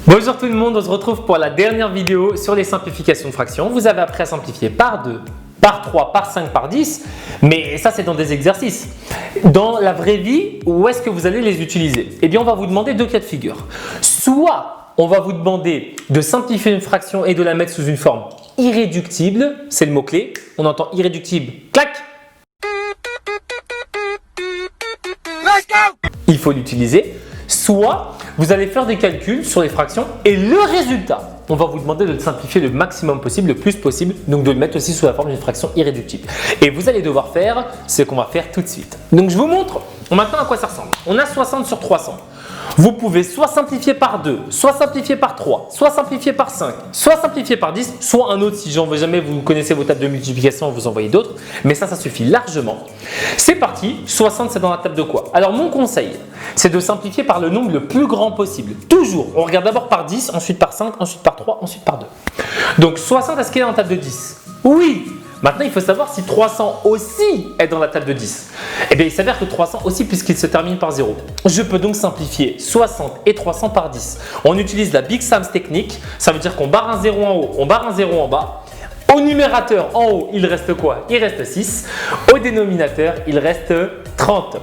Bonjour tout le monde, on se retrouve pour la dernière vidéo sur les simplifications de fractions. Vous avez appris à simplifier par 2, par 3, par 5, par 10, mais ça c'est dans des exercices. Dans la vraie vie, où est-ce que vous allez les utiliser? Eh bien on va vous demander deux cas de figure. Soit on va vous demander de simplifier une fraction et de la mettre sous une forme irréductible, c'est le mot-clé, on entend irréductible, clac. Il faut l'utiliser. Soit vous allez faire des calculs sur les fractions et le résultat, on va vous demander de le simplifier le maximum possible, le plus possible, donc de le mettre aussi sous la forme d'une fraction irréductible. Et vous allez devoir faire ce qu'on va faire tout de suite. Donc je vous montre maintenant à quoi ça ressemble. On a 60 sur 300. Vous pouvez soit simplifier par 2, soit simplifier par 3, soit simplifier par 5, soit simplifier par 10, soit un autre si jamais vous connaissez vos tables de multiplication, vous envoyez d'autres. Mais ça suffit largement. C'est parti, 60 c'est dans la table de quoi? Alors mon conseil, c'est de simplifier par le nombre le plus grand possible. Toujours, on regarde d'abord par 10, ensuite par 5, ensuite par 3, ensuite par 2. Donc 60, est-ce qu'il est dans la table de 10? Oui! Maintenant, il faut savoir si 300 aussi est dans la table de 10. Eh bien, il s'avère que 300 aussi puisqu'il se termine par 0. Je peux donc simplifier 60 et 300 par 10. On utilise la Big Sums technique. Ça veut dire qu'on barre un 0 en haut, on barre un 0 en bas. Au numérateur, en haut, il reste quoi? Il reste 6. Au dénominateur, il reste 30.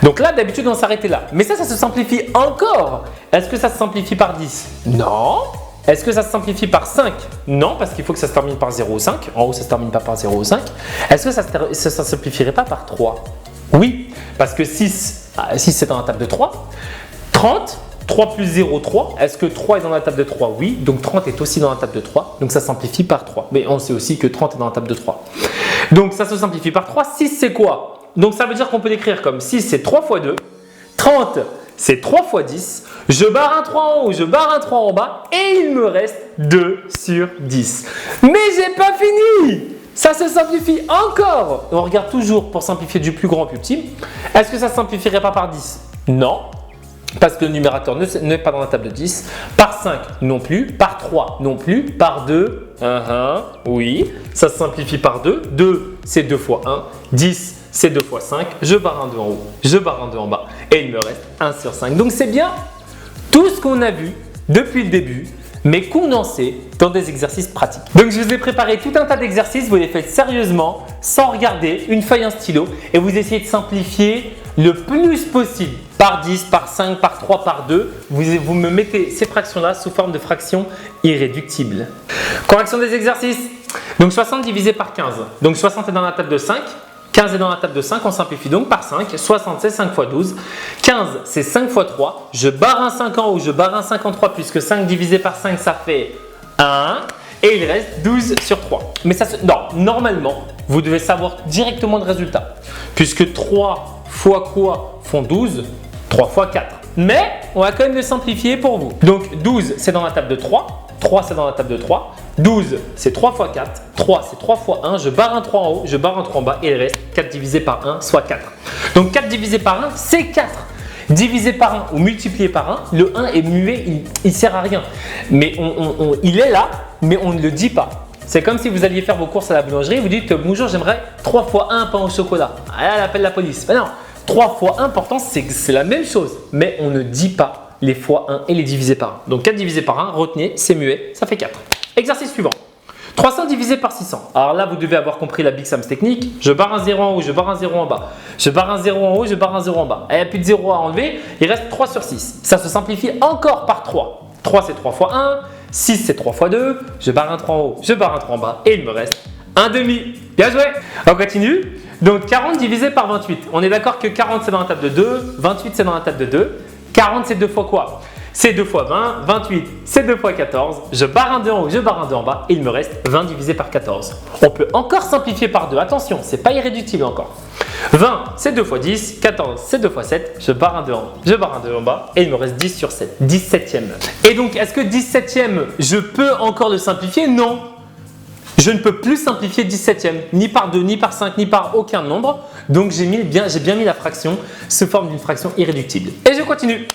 Donc là, d'habitude, on s'arrêtait là. Mais ça se simplifie encore. Est-ce que ça se simplifie par 10? Non. Est-ce que ça se simplifie par 5? Non, parce qu'il faut que ça se termine par 0,5. En haut, ça ne se termine pas par 0,5. Est-ce que ça ne se simplifierait pas par 3? Oui, parce que 6 c'est dans la table de 3. 30, 3 plus 0, 3. Est-ce que 3 est dans la table de 3? Oui, donc 30 est aussi dans la table de 3. Donc ça simplifie par 3. Mais on sait aussi que 30 est dans la table de 3. Donc ça se simplifie par 3. 6 c'est quoi? Donc ça veut dire qu'on peut l'écrire comme 6 c'est 3 fois 2. 30 c'est 3 fois 10. Je barre un 3 en haut, je barre un 3 en bas et il me reste 2 sur 10. Mais j'ai pas fini! Ça se simplifie encore. On regarde toujours pour simplifier du plus grand au plus petit. Est-ce que ça ne se simplifierait pas par 10? Non, parce que le numérateur n'est pas dans la table de 10. Par 5 non plus, par 3 non plus, par 2, oui, ça se simplifie par 2. 2 c'est 2 fois 1, 10 c'est 2 fois 5, je barre un 2 en haut, je barre un 2 en bas et il me reste 1 sur 5. Donc c'est bien tout ce qu'on a vu depuis le début, mais condensé dans des exercices pratiques. Donc je vous ai préparé tout un tas d'exercices, vous les faites sérieusement, sans regarder, une feuille, un stylo et vous essayez de simplifier le plus possible par 10, par 5, par 3, par 2. Vous me mettez ces fractions-là sous forme de fractions irréductibles. Correction des exercices. Donc 60 divisé par 15. Donc 60 est dans la table de 5. 15 est dans la table de 5, on simplifie donc par 5. 60 c'est 5 fois 12. 15 c'est 5 fois 3. Je barre un 5 en haut, je barre un 5 en 3 puisque 5 divisé par 5 ça fait 1. Et il reste 12 sur 3. Mais ça, non, normalement, vous devez savoir directement le résultat. Puisque 3 fois quoi font 12? 3 fois 4. Mais on va quand même le simplifier pour vous. Donc 12 c'est dans la table de 3. 3 c'est dans la table de 3. 12 c'est 3 fois 4. 3 c'est 3 fois 1. Je barre un 3 en haut, je barre un 3 en bas et il reste 4 divisé par 1 soit 4. Donc 4 divisé par 1 c'est 4. Divisé par 1 ou multiplié par 1, le 1 est muet, il ne sert à rien. Mais il est là, mais on ne le dit pas. C'est comme si vous alliez faire vos courses à la boulangerie et vous dites bonjour, j'aimerais 3 fois 1 pain au chocolat. Ah, elle appelle la police. Ben non, 3 fois 1 pourtant c'est la même chose, mais on ne dit pas les fois 1 et les divisés par 1. Donc 4 divisé par 1, retenez, c'est muet, ça fait 4. Exercice suivant. 300 divisé par 600. Alors là, vous devez avoir compris la Big Sums technique. Je barre un 0 en haut, je barre un 0 en bas. Je barre un 0 en haut, je barre un 0 en bas. Et il n'y a plus de 0 à enlever, il reste 3 sur 6. Ça se simplifie encore par 3. 3 c'est 3 fois 1, 6 c'est 3 fois 2. Je barre un 3 en haut, je barre un 3 en bas et il me reste un demi. Bien joué. On continue. Donc 40 divisé par 28. On est d'accord que 40 c'est dans la table de 2, 28 c'est dans la table de 2. 40 c'est 2 fois quoi? C'est 2 fois 20, 28 c'est 2 fois 14, je barre un 2 en haut, je barre un 2 en bas et il me reste 20 divisé par 14. On peut encore simplifier par 2, attention, c'est pas irréductible encore. 20 c'est 2 fois 10, 14 c'est 2 fois 7, je barre un 2 en haut, je barre un 2 en bas et il me reste 10 sur 7, 17e. Et donc est-ce que 17e, je peux encore le simplifier? Non. Je ne peux plus simplifier 17e, ni par 2, ni par 5, ni par aucun nombre. Donc j'ai bien mis la fraction sous forme d'une fraction irréductible. Et je continue.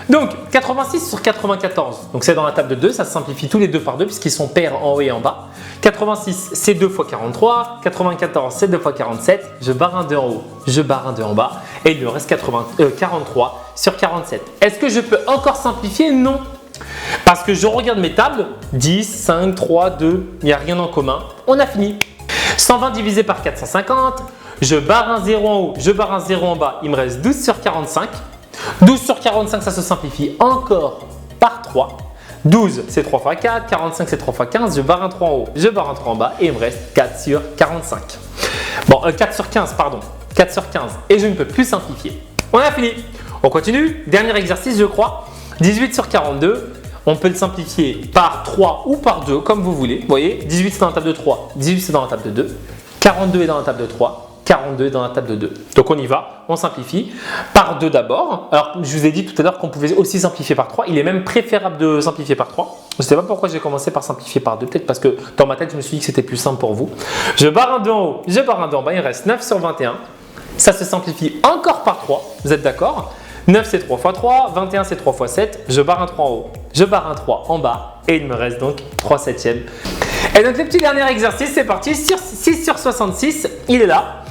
Donc 86 sur 94, donc c'est dans la table de 2, ça se simplifie tous les deux par 2 puisqu'ils sont pairs en haut et en bas. 86 c'est 2 fois 43, 94 c'est 2 fois 47, je barre un 2 en haut, je barre un 2 en bas et il me reste 43 sur 47. Est-ce que je peux encore simplifier? Non. Parce que je regarde mes tables, 10, 5, 3, 2, il n'y a rien en commun. On a fini. 120 divisé par 450, je barre un 0 en haut, je barre un 0 en bas, il me reste 12 sur 45. 12 sur 45, ça se simplifie encore par 3. 12, c'est 3 fois 4, 45, c'est 3 fois 15, je barre un 3 en haut, je barre un 3 en bas et il me reste 4 sur 45. Bon, 4 sur 15, pardon. 4 sur 15 et je ne peux plus simplifier. On a fini. On continue. Dernier exercice, je crois. 18 sur 42. On peut le simplifier par 3 ou par 2, comme vous voulez. Vous voyez, 18 c'est dans la table de 3, 18 c'est dans la table de 2, 42 est dans la table de 3, 42 est dans la table de 2. Donc on y va, on simplifie par 2 d'abord. Alors je vous ai dit tout à l'heure qu'on pouvait aussi simplifier par 3. Il est même préférable de simplifier par 3. Je ne sais pas pourquoi j'ai commencé par simplifier par 2. Peut-être parce que dans ma tête, je me suis dit que c'était plus simple pour vous. Je barre un 2 en haut, je barre un 2 en bas. Il reste 9 sur 21. Ça se simplifie encore par 3. Vous êtes d'accord? 9 c'est 3 fois 3, 21 c'est 3 fois 7, je barre un 3 en haut, je barre un 3 en bas et il me reste donc 3 septièmes. Et donc le petit dernier exercice, c'est parti, 6 sur 66, il est là.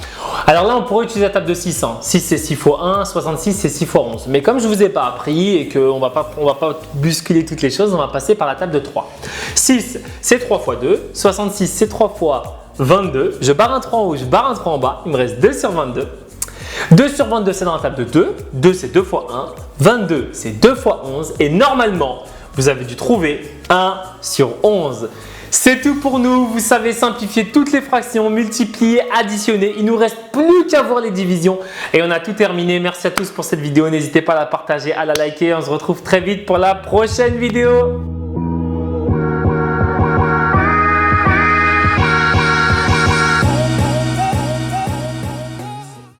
Alors là on pourrait utiliser la table de 6, 6 c'est 6 fois 1, 66 c'est 6 fois 11. Mais comme je ne vous ai pas appris et qu'on ne va pas bousculer toutes les choses, on va passer par la table de 3. 6 c'est 3 fois 2, 66 c'est 3 fois 22, je barre un 3 en haut, je barre un 3 en bas, il me reste 2 sur 22. 2 sur 22 c'est dans la table de 2, 2 c'est 2 fois 1, 22 c'est 2 fois 11 et normalement vous avez dû trouver 1 sur 11. C'est tout pour nous, vous savez simplifier toutes les fractions, multiplier, additionner, il ne nous reste plus qu'à voir les divisions et on a tout terminé. Merci à tous pour cette vidéo, n'hésitez pas à la partager, à la liker, on se retrouve très vite pour la prochaine vidéo.